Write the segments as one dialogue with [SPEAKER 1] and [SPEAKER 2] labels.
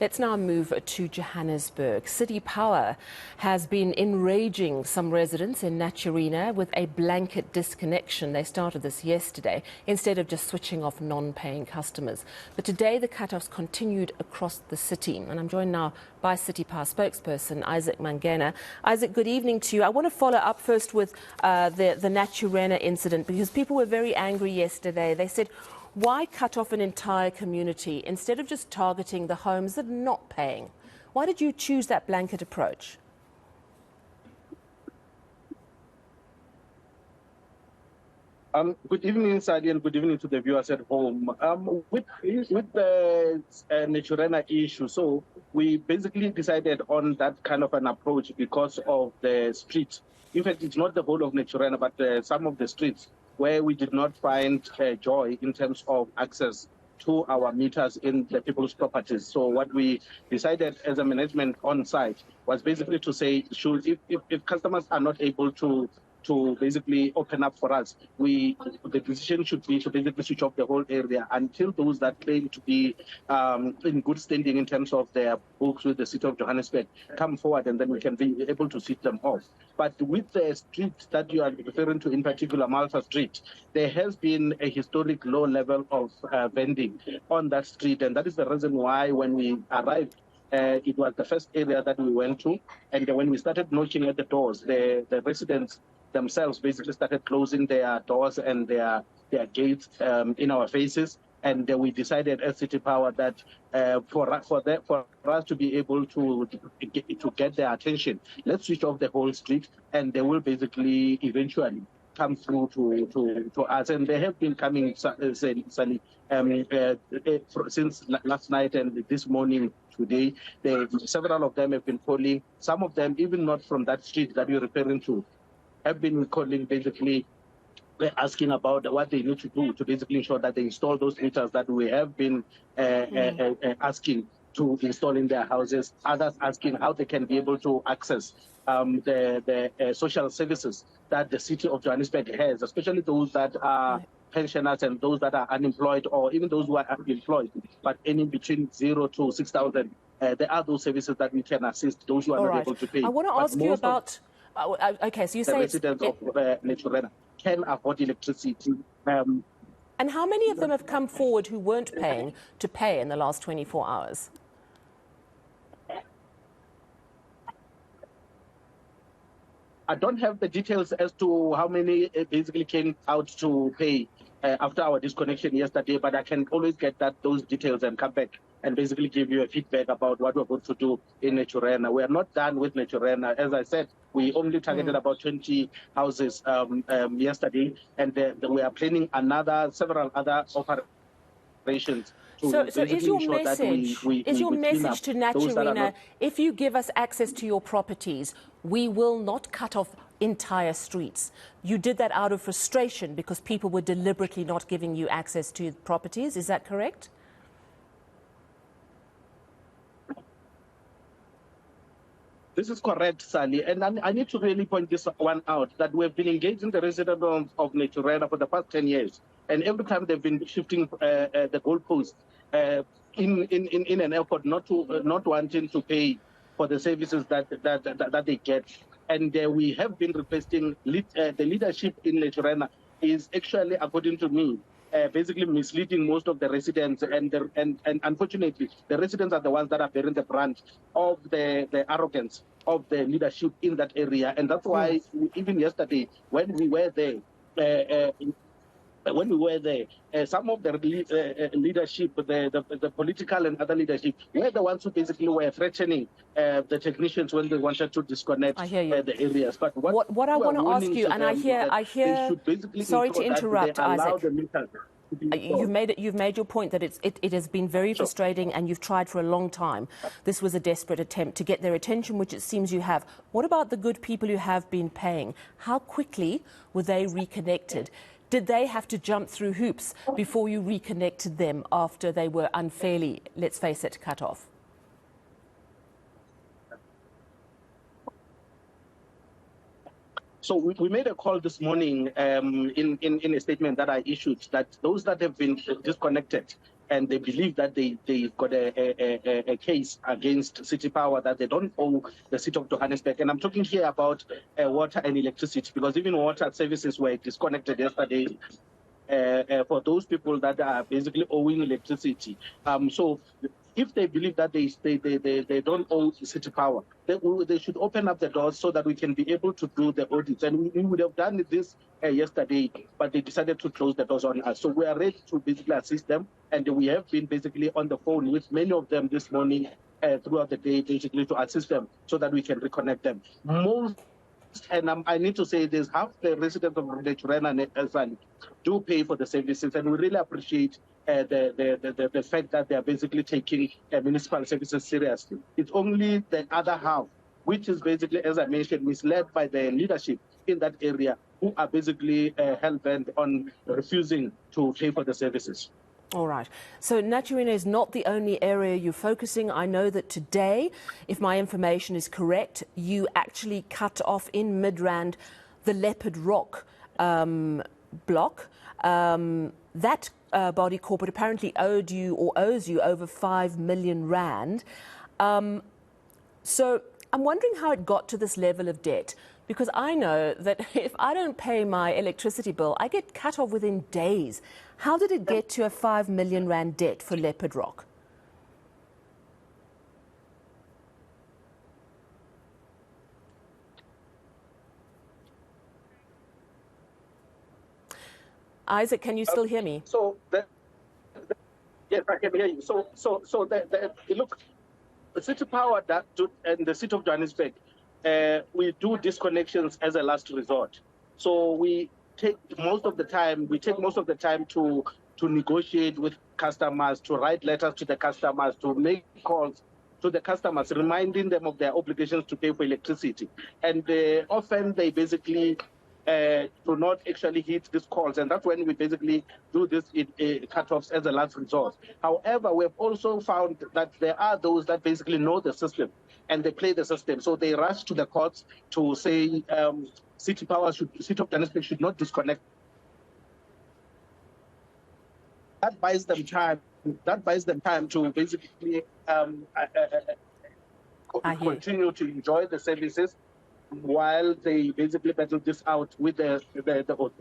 [SPEAKER 1] Let's now move to Johannesburg. City Power has been enraging some residents in Naturena with a blanket disconnection. They started this yesterday instead of just switching off non-paying customers. But today the cut-offs continued across the city. And I'm joined now by City Power spokesperson Isaac Mangena. Isaac, good evening to you. I want to follow up first with the Naturena incident, because people were very angry yesterday. They said, why cut off an entire community instead of just targeting the homes that are not paying? Why did you choose that blanket approach?
[SPEAKER 2] Good evening, Sally, and good evening to the viewers at home. With the Naturena issue, so we basically decided on that kind of an approach because of the streets. In fact, it's not the whole of Naturena, but some of the streets where we did not find joy in terms of access to our meters in the people's properties. So what we decided as a management on site was basically to say, if customers are not able to basically open up for us, the decision should be to basically switch off the whole area until those that claim to be in good standing in terms of their books with the city of Johannesburg come forward, and then we can be able to switch them off. But with the street that you are referring to, in particular Malta Street, there has been a historic low level of vending on that street, and that is the reason why when we arrived, it was the first area that we went to, and when we started knocking at the doors, the residents themselves basically started closing their doors and their gates in our faces, and we decided as City Power that for us to be able to get their attention, let's switch off the whole street, and they will basically eventually come through to us. And they have been coming, Sally, since last night and this morning. Today, several of them have been calling. Some of them, even not from that street that you're referring to, have been calling, basically asking about what they need to do to basically ensure that they install those meters that we have been asking to install in their houses. Others asking how they can be able to access the social services that the city of Johannesburg has, especially those that are pensioners and those that are unemployed, or even those who are employed, but any between 0 to 6,000. There are those services that we can assist those who are not able to pay.
[SPEAKER 1] I want to ask you about. Okay, so you say
[SPEAKER 2] residents of Naturena can afford electricity.
[SPEAKER 1] And how many of them have come forward who weren't paying to pay in the last 24 hours?
[SPEAKER 2] I don't have the details as to how many basically came out to pay after our disconnection yesterday, but I can always get those details and come back and basically give you a feedback about what we're going to do in Naturena. We are not done with Naturena. As I said, we only targeted about 20 houses yesterday, and we are planning several other operations.
[SPEAKER 1] So is your message to Naturena, if you give us access to your properties, we will not cut off entire streets? You did that out of frustration because people were deliberately not giving you access to properties. Is that correct?
[SPEAKER 2] This is correct, Sally. And I need to really point this one out, that we've been engaging the residents of Naturena for the past 10 years. And every time they've been shifting the goalposts in an effort not wanting to pay for the services that they get. And we have been requesting the leadership in Naturena is actually, according to me, basically misleading most of the residents, and unfortunately, the residents are the ones that are bearing the brunt of the arrogance of the leadership in that area. And that's why even yesterday, when we were there, some of the leadership, the political and other leadership, were the ones who basically were threatening the technicians when they wanted to disconnect the areas. But
[SPEAKER 1] what I want to ask you, and I hear sorry to interrupt, Isaac. You've made your point that it has been very frustrating, and you've tried for a long time. This was a desperate attempt to get their attention, which it seems you have. What about the good people who have been paying? How quickly were they reconnected? Did they have to jump through hoops before you reconnected them after they were unfairly, let's face it, cut off?
[SPEAKER 2] So we made a call this morning in a statement that I issued, that those that have been disconnected and they believe that they've got a case against City Power that they don't owe the city of Johannesburg. And I'm talking here about water and electricity, because even water services were disconnected yesterday for those people that are basically owing electricity. So if they believe that they don't owe City Power, they should open up the doors so that we can be able to do the audits. And we would have done this yesterday, but they decided to close the doors on us. So we are ready to basically assist them, and we have been basically on the phone with many of them this morning throughout the day, basically to assist them so that we can reconnect them. And I need to say there's half the residents of Naturena and do pay for the services, and we really appreciate the fact that they are basically taking municipal services seriously. It's only the other half, which is basically, as I mentioned, misled by the leadership in that area, who are basically hell-bent on refusing to pay for the services.
[SPEAKER 1] All right. So Naturena is not the only area you're focusing. I know that today, if my information is correct, you actually cut off in Midrand the Leopard Rock block. That body corporate apparently owed you or owes you over 5 million rand. So I'm wondering how it got to this level of debt, because I know that if I don't pay my electricity bill, I get cut off within days. How did it get to a 5 million rand debt for Leopard Rock? Isaac, can you still hear me?
[SPEAKER 2] So, yes, I can hear you. Look, the City Power and the City of Johannesburg, we do disconnections as a last resort. So we take most of the time to negotiate with customers, to write letters to the customers, to make calls to the customers, reminding them of their obligations to pay for electricity. And often they basically do not actually hit these calls, and that's when we basically do this cut-offs as a last resort. However, we've also found that there are those that basically know the system and they play the system, so they rush to the courts to say City of Johannesburg should not disconnect. That buys them time. That buys them time to basically continue to enjoy the services, while they basically battle this out with the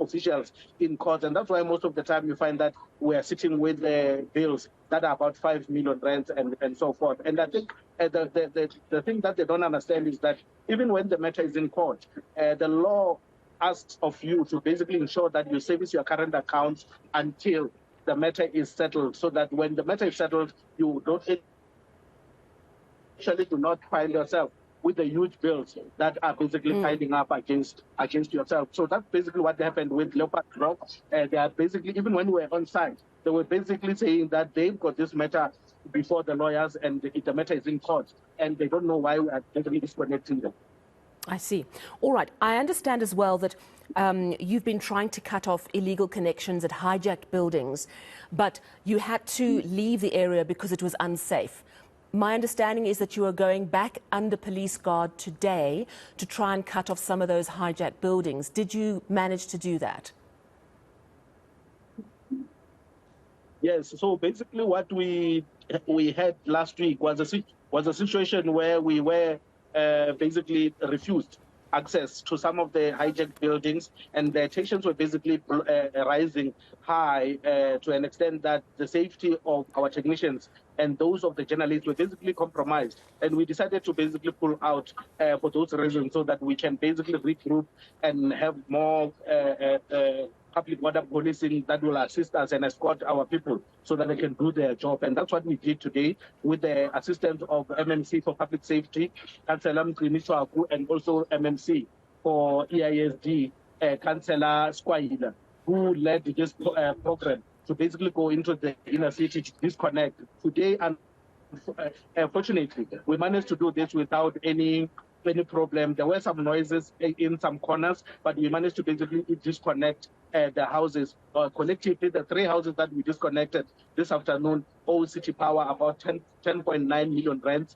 [SPEAKER 2] officials in court. And that's why most of the time you find that we're sitting with the bills that are about 5 million rand and so forth. And I think the thing that they don't understand is that even when the matter is in court, the law asks of you to basically ensure that you service your current accounts until the matter is settled, so that when the matter is settled, you don't actually do not find yourself with the huge bills that are basically piling up against yourself. So that's basically what happened with Leopard Rock. They are basically, even when we were on site, they were basically saying that they've got this matter before the lawyers and the matter is in court, and they don't know why we are basically disconnecting them.
[SPEAKER 1] I see. All right. I understand as well that you've been trying to cut off illegal connections at hijacked buildings, but you had to leave the area because it was unsafe. My understanding is that you are going back under police guard today to try and cut off some of those hijacked buildings. Did you manage to do that?
[SPEAKER 2] Yes. So basically what we had last week was a situation where we were basically refused access to some of the hijacked buildings, and the tensions were basically rising high to an extent that the safety of our technicians and those of the journalists were basically compromised. And we decided to basically pull out for those reasons, so that we can basically regroup and have more public order policing that will assist us and escort our people so that they can do their job. And that's what we did today with the assistance of MMC for Public Safety, Councillor Mqinichwaku, and also MMC for EISD, Councillor Squaila, who led this program to basically go into the inner city to disconnect. Today, unfortunately, we managed to do this without any problem. There were some noises in some corners, but we managed to basically disconnect the houses. Collectively, the 3 houses that we disconnected this afternoon owe City Power about 10.9 million rand.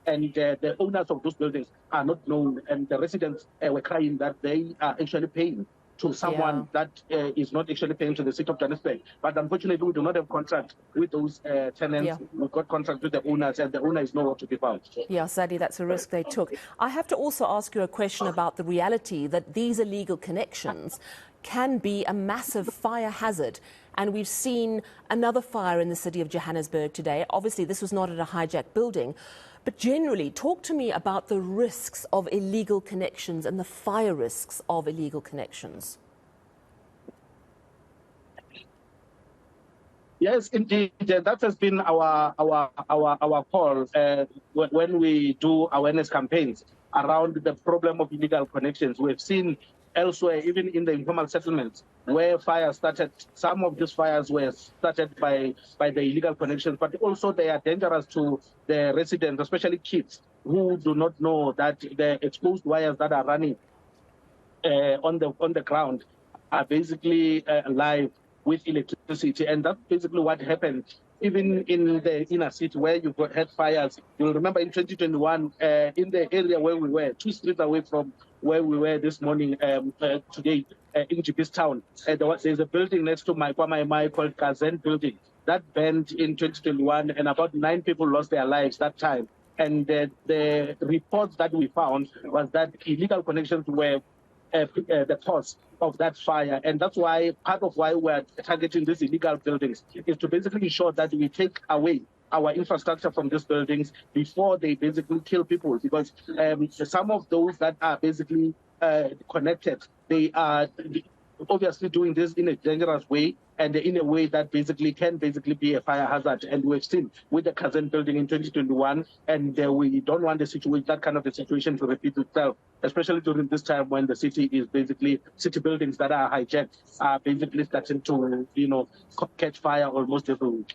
[SPEAKER 2] And the owners of those buildings are not known, and the residents were crying that they are actually paying to someone that is not actually paying to the city of Johannesburg. But unfortunately, we do not have contract with those tenants. We've got contract with the owners, and the owner is nowhere to be found.
[SPEAKER 1] Yeah, sadly, that's a risk they took. I have to also ask you a question about the reality that these illegal connections can be a massive fire hazard. And we've seen another fire in the city of Johannesburg today. Obviously, this was not at a hijacked building. But generally, talk to me about the risks of illegal connections and the fire risks of illegal connections.
[SPEAKER 2] Yes, indeed. That has been our call when we do awareness campaigns around the problem of illegal connections. We've seen elsewhere, even in the informal settlements, where fires started. Some of these fires were started by the illegal connections, but also they are dangerous to the residents, especially kids who do not know that the exposed wires that are running on the ground are basically live with electricity, and that's basically what happened. Even in the inner city where you had fires, you'll remember in 2021, in the area where we were, 2 streets away from where we were this morning, today, in Jibis Town, there's a building next to my called Kazen building that burned in 2021, and about 9 people lost their lives that time. And the reports that we found was that illegal connections were the cause of that fire. And that's why part of why we're targeting these illegal buildings is to basically ensure that we take away our infrastructure from these buildings before they basically kill people. Because some of those that are basically connected, they are obviously doing this in a dangerous way and in a way that basically can be a fire hazard. And we've seen with the Kazan building in 2021, and we don't want that kind of a situation to repeat itself, especially during this time when the city is basically, city buildings that are hijacked are basically starting to, catch fire almost every week.